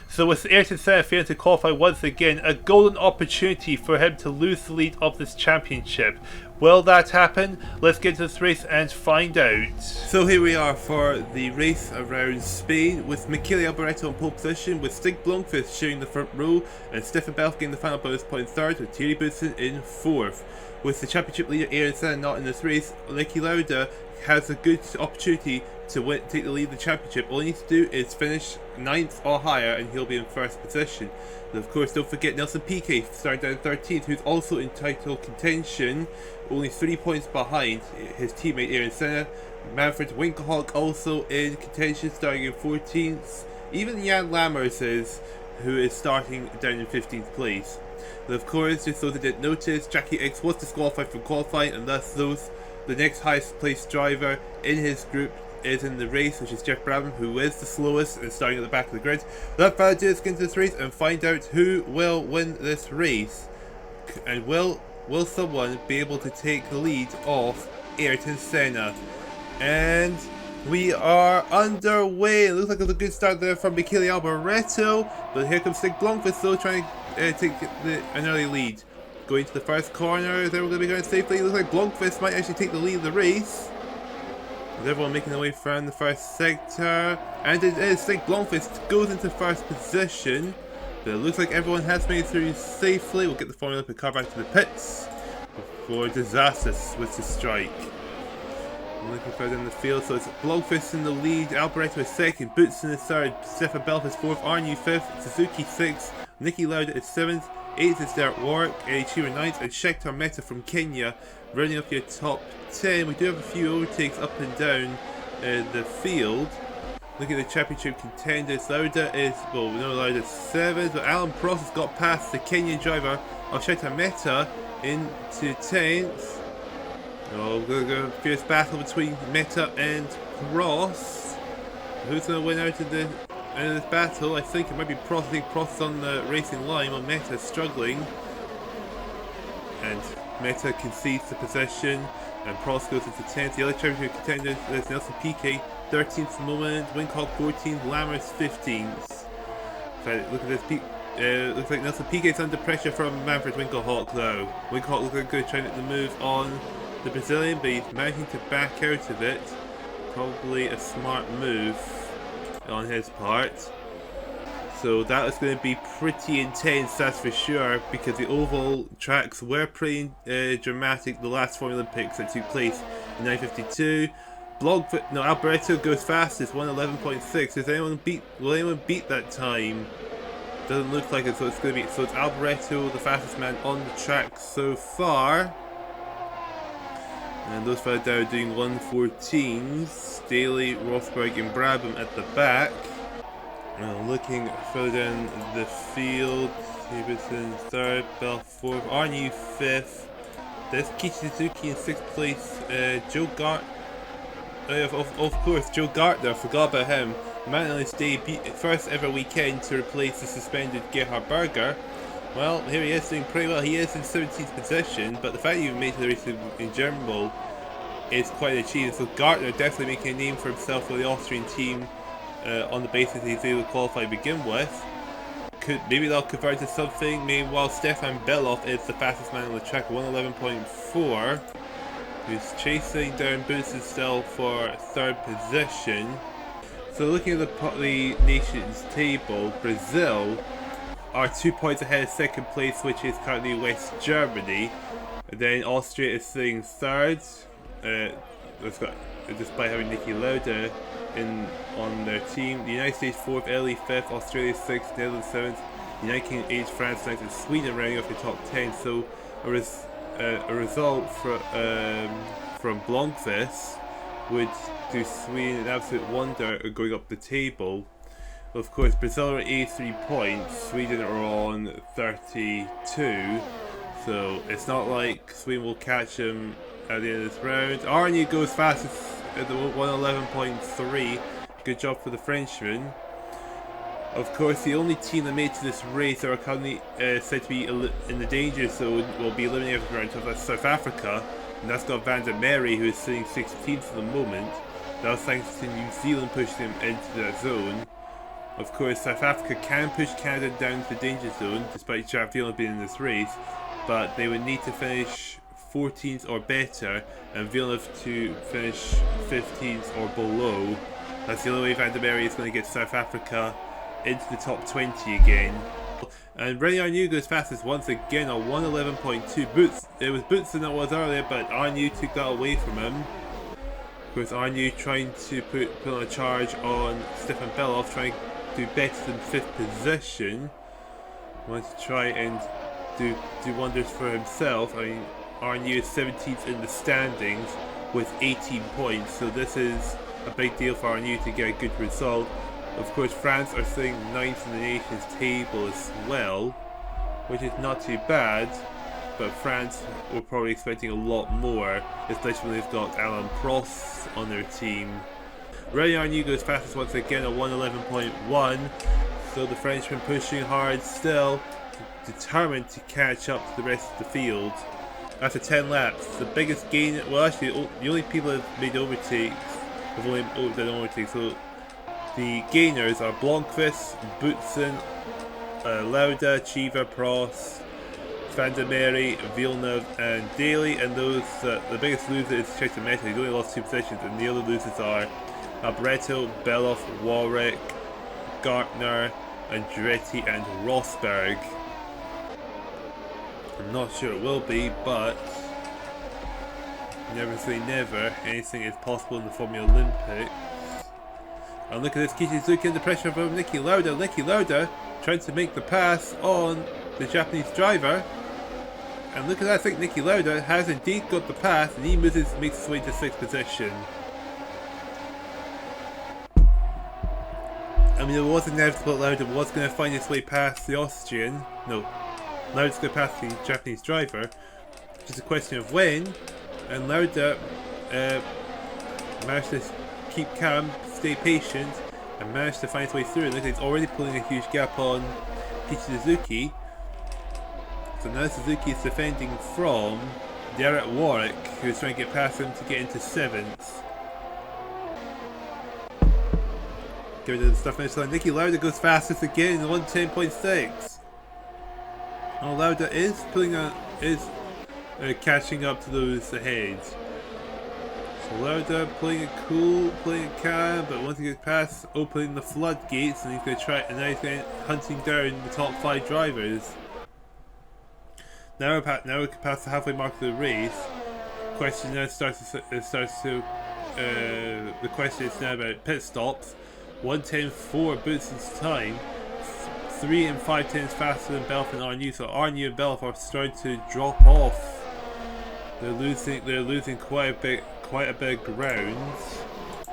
Speaker 1: So with Ayrton Senna failing to qualify once again, a golden opportunity for him to lose the lead of this championship. Will that happen? Let's get to this race and find out. So here we are for the race around Spain, with Michele Alboreto in pole position, with Stig Blomqvist sharing the front row, and Stefan Belf getting the final bonus point in 3rd, with Thierry Boutsen in 4th. With the championship leader Ayrton Senna not in this race, Niki Lauda has a good opportunity to take the lead of the championship. All he needs to do is finish 9th or higher and he'll be in 1st position. And of course, don't forget Nelson Piquet starting down 13th, who's also in title contention, only 3 points behind his teammate Ayrton Senna. Manfred Winkelhock also in contention, starting in 14th. Even Jan Lammers is, who is starting down in 15th place. And of course, just those that didn't notice, Jackie X was disqualified from qualifying, and thus the next highest placed driver in his group is in the race, which is Jeff Brabham, who is the slowest and starting at the back of the grid. Without further ado, let's get into this race and find out who will win this race. And will someone be able to take the lead of Ayrton Senna? And we are underway. It looks like it's a good start there from Michele Alboreto, but here comes Stig Blomqvist still trying to take an early lead. Going to the first corner, they're going to be going safely. It looks like Blomqvist might actually take the lead of the race. With everyone making their way from the first sector, and it is Stig Blomqvist goes into 1st position. But it looks like everyone has made it through safely. We'll get the Formulalympics car back to the pits before disaster was to strike. Looking further in the field, so it's Blogfist in the lead, Alberto is second, Boots in the third, Stefan Belf is fourth, Arnu fifth, Suzuki sixth, Nicky Lauda is seventh, eighth is Derek Warwick, Eiichiro ninth, and Shekhar Mehta from Kenya running up your top 10. We do have a few overtakes up and down the field. Looking at the championship contenders, Lauda is, well, we know Lauda's seventh, but Alan Prost has got past the Kenyan driver of Shekhar Mehta into 10th. Oh, we're going to go fierce battle between Mehta and Prost. Who's going to win out of this battle? I think it might be Prost. I think Prost is on the racing line while Mehta is struggling. And Mehta concedes the possession, and Prost goes into 10th. The other championship contenders, there's Nelson Piquet, 13th at the moment, Winkoff 14th, Lammers 15th. Look at this. Looks like Nelson Piquet's under pressure from Manfred Winkelhock though. Winkelhock looks like good, trying to move on the Brazilian, but he's managing to back out of it. Probably a smart move on his part. So that is going to be pretty intense, that's for sure, because the oval tracks were pretty dramatic the last Formulalympics that took place in 1952. Alberto goes fastest, 1:11.6. Will anyone beat that time? Doesn't look like it, so it's Alberto, the fastest man on the track so far. And those fellas down are doing 1:14s. Daly, Rosberg and Brabham at the back. Looking further down the field, Davidson third, Bell fourth, Arnu fifth. There's Kichi Suzuki in sixth place. Joe Gart, of course, Joe Gartner, I forgot about him. Man on his debut, first ever weekend to replace the suspended Gerhard Berger. Well, here he is doing pretty well. He is in 17th position, but the fact that he made the race in general is quite an achievement. So Gartner definitely making a name for himself for the Austrian team on the basis that he's able to qualify to begin with. Maybe they'll convert to something. Meanwhile, Stefan Belov is the fastest man on the track, 1:11.4. Who's chasing down Boots still for third position. So looking at the nations table, Brazil are 2 points ahead of second place, which is currently West Germany. And then Austria is sitting third, despite having Nicky Lauda on their team. The United States fourth, Italy fifth, Australia sixth, Netherlands seventh, United Kingdom eighth, France ninth, and Sweden rounding off the top 10. So a result from Blomqvist would do Sweden an absolute wonder going up the table. Of course, Brazil are at 83 points, Sweden are on 32, so it's not like Sweden will catch them at the end of this round. Arnu goes fastest at the 1:11.3, good job for the Frenchman. Of course, the only team that made it to this race that are currently said to be in the danger zone will be eliminated from the round, so that's South Africa, and that's got Van der Merwe, who is sitting 16th at the moment. That was thanks to New Zealand pushing him into that zone. Of course, South Africa can push Canada down to the danger zone, despite Jack Villeneuve being in this race, but they would need to finish 14th or better, and Villeneuve to finish 15th or below. That's the only way Van der Merwe is going to get South Africa into the top 20 again. And René Arnoux goes fastest once again on 1:11.2. It was Boots than it was earlier, but Arnoux took that away from him. Of course, Arnoux trying to put on a charge on Stefan Belov, trying to do better than 5th position. Wants to try and do wonders for himself. I mean, Arnoux is 17th in the standings with 18 points, so this is a big deal for Arnoux to get a good result. Of course, France are sitting 9th in the nation's table as well, which is not too bad, but France were probably expecting a lot more, especially when they've got Alain Prost on their team. René Arnoux goes fastest once again at 1:11.1, so the Frenchman pushing hard still, determined to catch up to the rest of the field. After 10 laps, the biggest gain, well actually the only people that have made overtakes have only done overtakes, so the gainers are Blomqvist, Boutsen, Lauda, Chiva, Prost, Van der Merwe, Villeneuve and Daly, and those the biggest loser is Shekhar Mehta. He's only lost 2 positions, and the other losers are Alberto, Belov, Warwick, Gartner, Andretti and Rosberg. I'm not sure it will be, but Never say never. Anything is possible in the Formulalympics. And look at this, Kichizuki under pressure from Niki Lauda. Niki Lauda trying to make the pass on the Japanese driver. And look at that, I think Niki Lauda has indeed got the pass, and he makes his way to 6th position. I mean, it was inevitable Lauda was going to find his way past the Austrian. No, Lauda's going to pass the Japanese driver. Just a question of when. And Lauda managed to keep calm, stay patient, and managed to find his way through. Look, he's already pulling a huge gap on Kichizuki. So now Suzuki is defending from Derek Warwick, who's trying to get past him to get into 7th. Give it to the start finish line. Niki Lauda goes fastest again in 1:10.6. Oh, Lauda is catching up to those ahead. So Lauda playing it cool, playing it calm, but once he gets past, opening the floodgates, and he's going to try, and now he's going hunting down the top 5 drivers. Now we can pass the halfway mark of the race. The question now the question is now about pit stops. 1:10.4 Bootson's time. 3 and 5 tenths faster than Belf and Arnew. So Arnew and Belf are starting to drop off. They're losing quite a bit of ground. I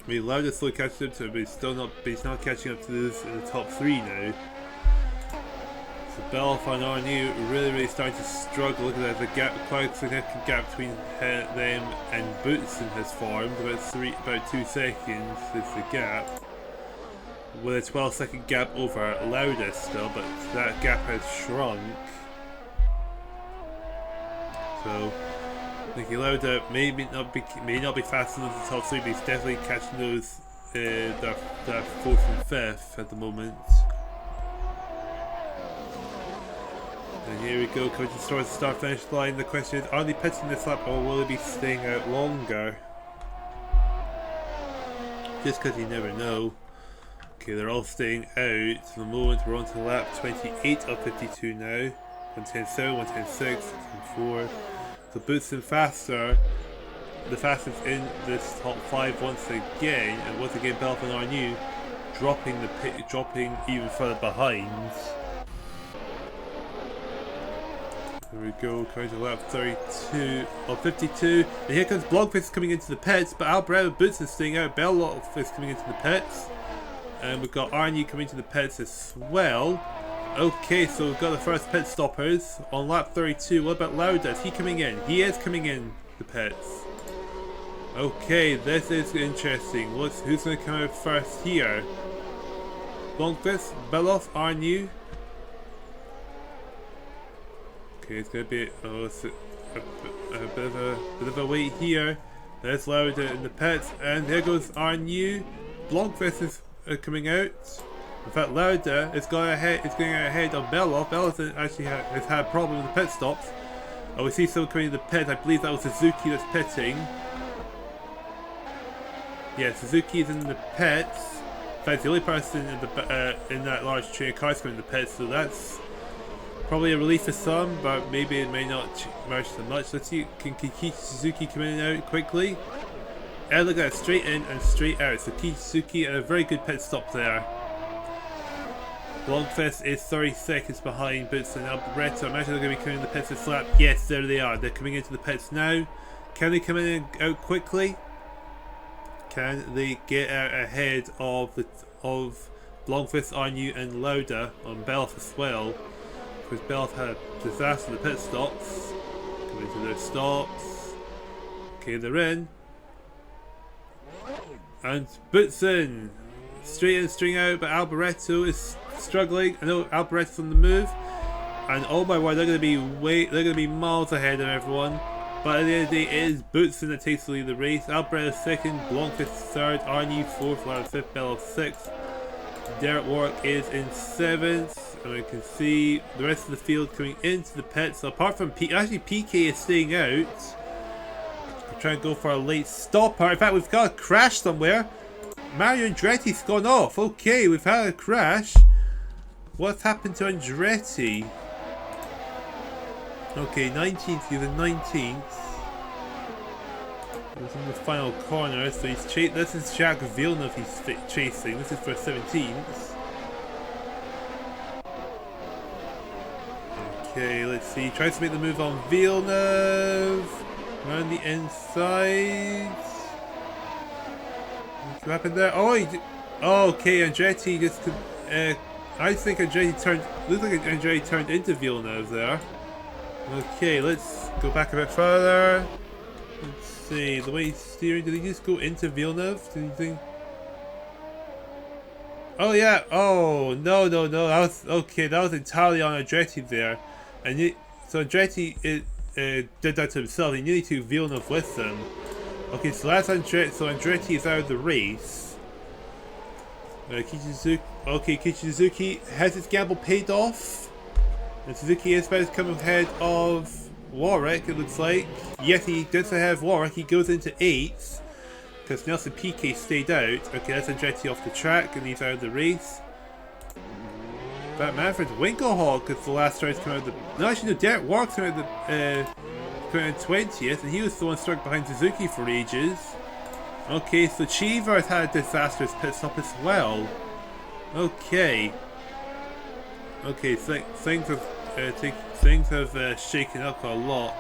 Speaker 1: mean, Lauda slowly catching up to him, but he's not catching up to those in the top 3 now. So Belf and Arnew really starting to struggle. Look at that, the gap, quite a significant gap between them and Boutsen has formed. About 2 seconds is the gap. With a 12-second gap over Lauda still, but that gap has shrunk. So Niki Lauda may not be fast enough in the top 3, but he's definitely catching those that 4th and 5th at the moment. And here we go, coming to the start finish line. The question is, are they pitting this lap or will they be staying out longer? Just because you never know. Okay, they're all staying out. For the moment, we're on to lap 28 of 52 now. 1:10.7, 1:10.6, 1:10.4. So Boutsen faster. The fastest in this top 5 once again. And once again, Belf and Arnew dropping even further behind. There we go, coming to lap 32 of 52. And here comes Blomqvist coming into the pits, but Alvarado Boutsen staying out. Belloff is coming into the pits. And we've got Arnew coming to the pits as well. Okay, so we've got the first pit stoppers on lap 32. What about Lauda? Is he coming in? He is coming in the pits. Okay, this is interesting. Who's going to come out first here? Blomqvist, Belloff, Arnew. Okay, it's going to be a bit of a wait here. There's Lauda in the pits, and there goes Arnew. Blomqvist is coming out. In fact, Lauda is going ahead of Belloff. Belloff actually has had a problem with the pit stops. Oh, we see someone coming in the pit. I believe that was Suzuki that's pitting. Yeah, Suzuki is in the pits. In fact, the only person in that large train of cars coming in the pits, so that's probably a relief for some, but maybe it may not merge so much. Let's see, can Suzuki come in and out quickly? And look at that, straight in and straight out. So Suzuki, a very good pit stop there. Blomqvist is 30 seconds behind Boutsen and Alboreto. Imagine they're going to be coming in the pits this lap. Yes, there they are. They're coming into the pits now. Can they come in and out quickly? Can they get out ahead of Blomqvist, Arnew and Lauda on Belf as well? Because Belf had a disaster in the pit stops. Coming to their stops. Okay, they're in. And Boutsen straight in, string out, but Alboreto is struggling. I know Alboreto's on the move, and oh my word, they're going to be miles ahead of everyone. But at the end of the day, it is Boutsen that takes the lead of the race. Alboreto second, Blomqvist third, Arnew fourth, Lauda fifth, Belloff sixth. Derek Warwick is in seventh, and we can see the rest of the field coming into the pits. So apart from actually PK is staying out. We're trying to go for a late stopper. In fact, we've got a crash somewhere. Mario Andretti's gone off. Okay, we've had a crash. What's happened to Andretti? Okay, 19th, he's in 19th. He's in the final corner, so this is Jacques Villeneuve he's chasing. This is for 17th. Okay, let's see. He tries to make the move on Villeneuve. Around the inside. What happened there? Oh, okay, Andretti just... I think Andretti turned... Looks like Andretti turned into Villeneuve there. Okay, let's go back a bit further. Let's see, the way he's steering, did he just go into Villeneuve? Did you think? Oh yeah, oh, no, that was, okay, that was entirely on Andretti there. And so Andretti did that to himself, he nearly took Villeneuve with him. Okay, so that's Andretti, so Andretti is out of the race. Kichizuki, has his gamble paid off? And Suzuki is about to come ahead of Warwick, it looks like. Yes, he does have Warwick. He goes into 8th because Nelson Piquet stayed out. Okay, that's Andretti off the track and he's out of the race. But Manfred Winkelhock is the last driver to come out of the... No, actually, no, Derek Warwick's come out of the... 20th, and he was the one stuck behind Suzuki for ages. Okay, so Cheever has had a disastrous pit stop as well. Okay. Okay, things have shaken up a lot.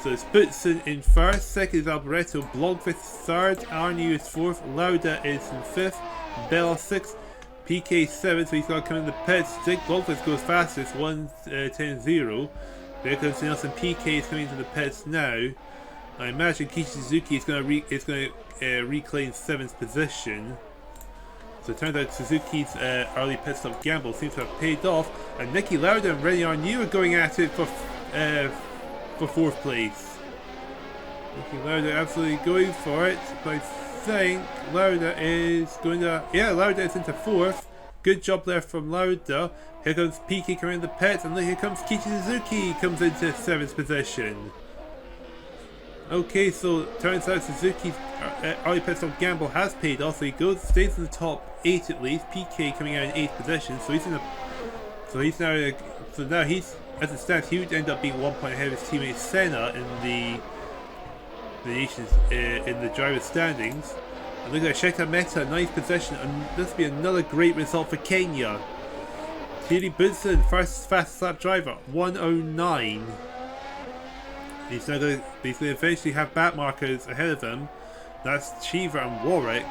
Speaker 1: So it's Butson in first, second is Alboreto, Blomqvist third, Arnew is fourth, Lauda is in fifth, Bell sixth, PK seventh, so he's got to come in the pits. Dick Blomqvist goes fastest, 1:10.0. There comes Nelson Piquet is coming to the pits now. I imagine Kichizuki is going to reclaim 7th position. So it turns out Suzuki's early pit stop gamble seems to have paid off, and Niki Lauda and Rennie Arnew are going at it for 4th place. Niki Lauda absolutely going for it, but I think Lauda is going to... Yeah, Lauda is into 4th. Good job there from Lauda. Here comes Piquet coming in the pits, and here comes Kichizuki comes into 7th position. Okay, so turns out Suzuki's early pit stop gamble has paid off, so he stays in the top 8 at least. PK coming out in 8th position, so now he's as it stands, he would end up being 1 point ahead of his teammate Senna in the driver's standings. And look at Sheta Meta, 9th position, and this will be another great result for Kenya. Thierry Boutsen, first fastest lap driver, 1:09. He's going to eventually have back markers ahead of him. That's Cheever and Warwick,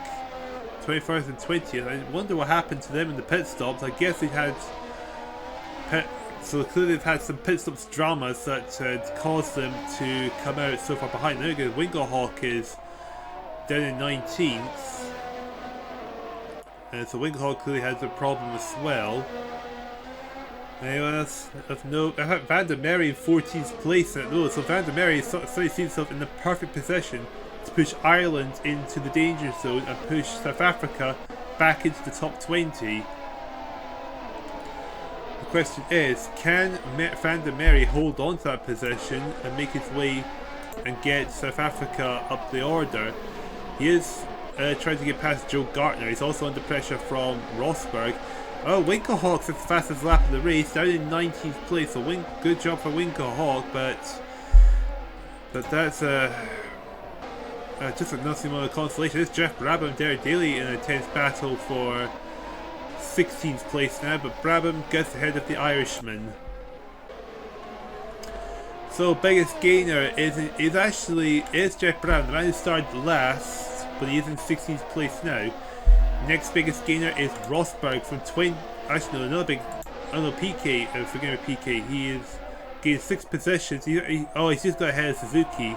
Speaker 1: 21st and 20th. I wonder what happened to them in the pit stops. I guess they had so clearly they've had some pit stops dramas that caused them to come out so far behind. There we go. Winkelhock is down in 19th, and so Winkelhock clearly has a problem as well. Anyone else of note? I have Van der Merwe in 14th place. So Van der Merwe suddenly sees himself in the perfect position to push Ireland into the danger zone and push South Africa back into the top 20. The question is, can Van der Merwe hold on to that position and make his way and get South Africa up the order? He is trying to get past Joe Gartner. He's also under pressure from Rosberg. Oh, Winkelhock's the fastest lap of the race, down in 19th place. So good job for Winkelhock, but that's just nothing more of a consolation. It's Jeff Brabham and Derek Daly in a tense battle for 16th place now, but Brabham gets ahead of the Irishman. So biggest gainer is Jeff Brabham, the man who started last, but he is in 16th place now. Next biggest gainer is Rosberg from 20. Actually, no, another big. Oh no, PK. Forget about PK. He is gained 6 positions. He's just got ahead of Suzuki.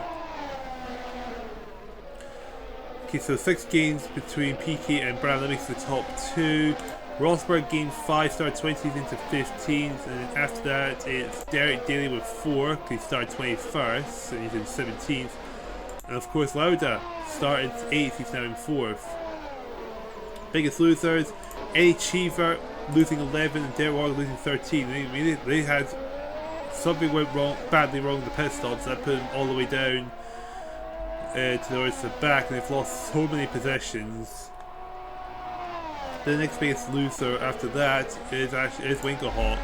Speaker 1: Okay, so 6 gains between PK and Brown. That makes the top 2. Rosberg gained 5, started 20th into 15th, and then after that it's Derek Daly with 4. He started 21st, and he's in 17th. And of course, Lauda started 8th. He's now in 4th. Biggest losers, Eddie Cheever losing 11 and Derek Warwick losing 13. They had something went badly wrong in the pit stops that put them all the way down towards the back, and they've lost so many possessions. The next biggest loser after that is Winkelhock.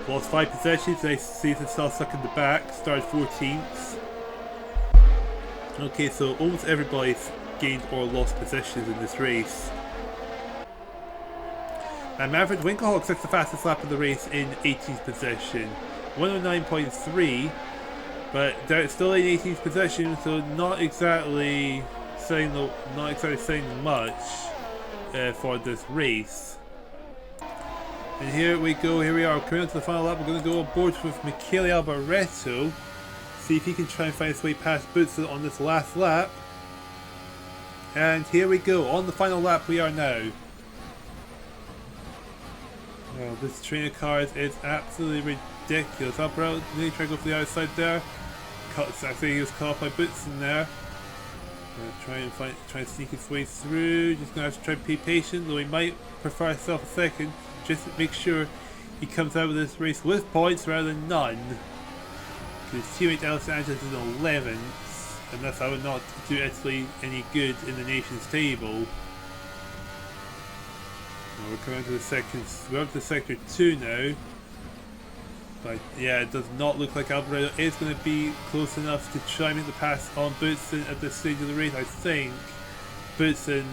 Speaker 1: Lost 5 possessions, and he sees himself stuck in the back, started 14th. Okay, so almost everybody's gained or lost positions in this race. And Manfred Winkelhock sets the fastest lap of the race in 18th position. 109.3, but they're still in 18th position, so not exactly saying much for this race. And here we go, here we are, coming on to the final lap. We're going to go on board with Michele Alboreto, see if he can try and find his way past Boutsen on this last lap. And here we go, on the final lap we are now. Oh, this train of cars is absolutely ridiculous. Alboreto nearly tried to go for the outside there. I think he was caught by Boutsen there. Try and sneak his way through. Just gonna have to try and be patient, though he might prefer himself a second. Just to make sure he comes out of this race with points rather than none. His teammate Los Angeles is 11th, and that would not do Italy any good in the nation's table. We're coming to the we're up to sector 2 now. But yeah, it does not look like Alboreto is going to be close enough to try and make the pass on Boutsen at this stage of the race. I think Boutsen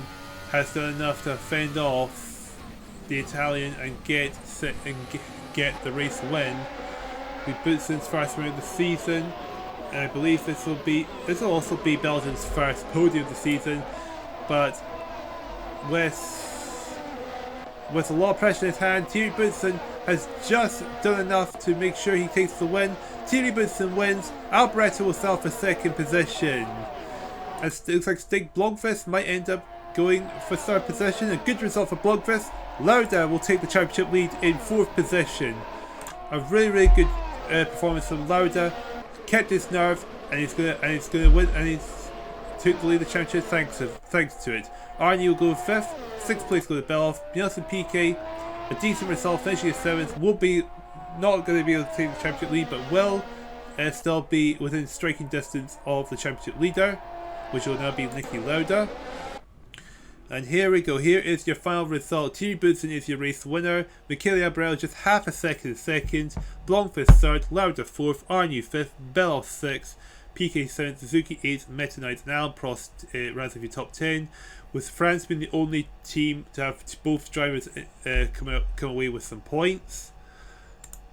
Speaker 1: has done enough to fend off the Italian and get the race win. With Boutsen's first win of the season, and I believe this will also be Belgium's first podium of the season. But with a lot of pressure in his hand, Thierry Boutsen has just done enough to make sure he takes the win. Thierry Boutsen wins. Alboreto will sell for second position. And it looks like Stig Blomqvist might end up going for third position. A good result for Blomqvist. Lauda will take the championship lead in fourth position. A really good performance from Lauda. Kept his nerve, and he's gonna win, and he's took the lead of the championship thanks to it. Arnie will go fifth. Sixth place go to Belov. Nelson Piquet, a decent result, finishing 7th. Will be not going to be able to take the championship lead, but will still be within striking distance of the championship leader, which will now be Niki Lauda. And here we go. Here is your final result. Thierry Boutsen is your race winner. Michele Alboreto just half a second second. Blomqvist third. Lauda fourth. Arnie fifth. Belov sixth. Piquet 7th, Suzuki 8th, Meta 9th, and Alain Prost rounds off your top 10, with France being the only team to have both drivers come away with some points.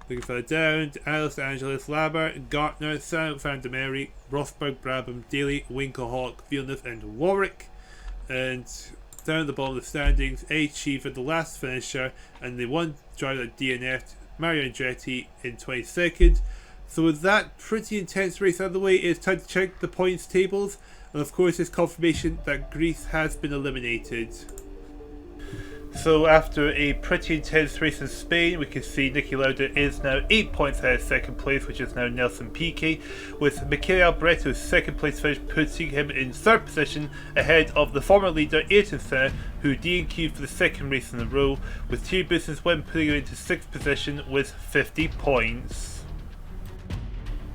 Speaker 1: Looking further down, Los Angeles, Laber, Gartner, Saint Van der Merwe, Rosberg, Brabham, Daly, Winkelhock, Villeneuve, and Warwick. And down at the bottom of the standings, A. Cheever, the last finisher, and the one driver that DNF'd, Mario Andretti in 22nd. So with that pretty intense race out of the way, it's time to check the points tables, and of course it's confirmation that Greece has been eliminated. So after a pretty intense race in Spain, we can see Niki Lauda is now 8 points ahead of second place, which is now Nelson Piquet, with Michele Alboreto's second place finish putting him in third position ahead of the former leader Ayrton Senna, who DNQ'd for the second race in a row, with Thierry Boutsen's win putting him into sixth position with 50 points.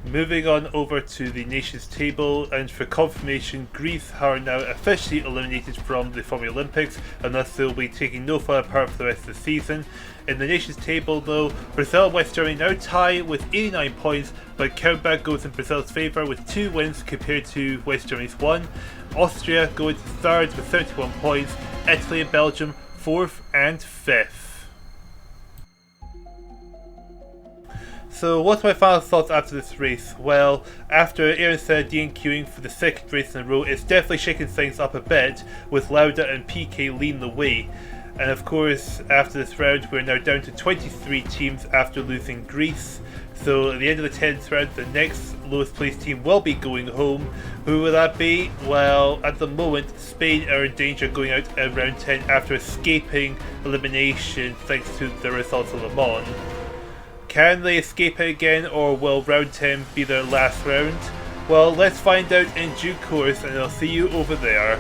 Speaker 1: Moving on over to the nations table, and for confirmation, Greece are now officially eliminated from the Formulalympics, and thus they'll be taking no further part for the rest of the season. In the nations table though, Brazil and West Germany now tie with 89 points, but countback goes in Brazil's favour with 2 wins compared to West Germany's 1. Austria go into third with 31 points, Italy and Belgium 4th and 5th. So what's my final thoughts after this race? Well, after Ayrton Senna DNQing for the second race in a row, it's definitely shaking things up a bit, with Lauda and Piquet leading the way. And of course, after this round, we're now down to 23 teams after losing Greece. So at the end of the 10th round, the next lowest placed team will be going home. Who will that be? Well, at the moment, Spain are in danger of going out at round 10 after escaping elimination thanks to the results of Le Mans. Can they escape it again, or will round 10 be their last round? Well, let's find out in due course, and I'll see you over there.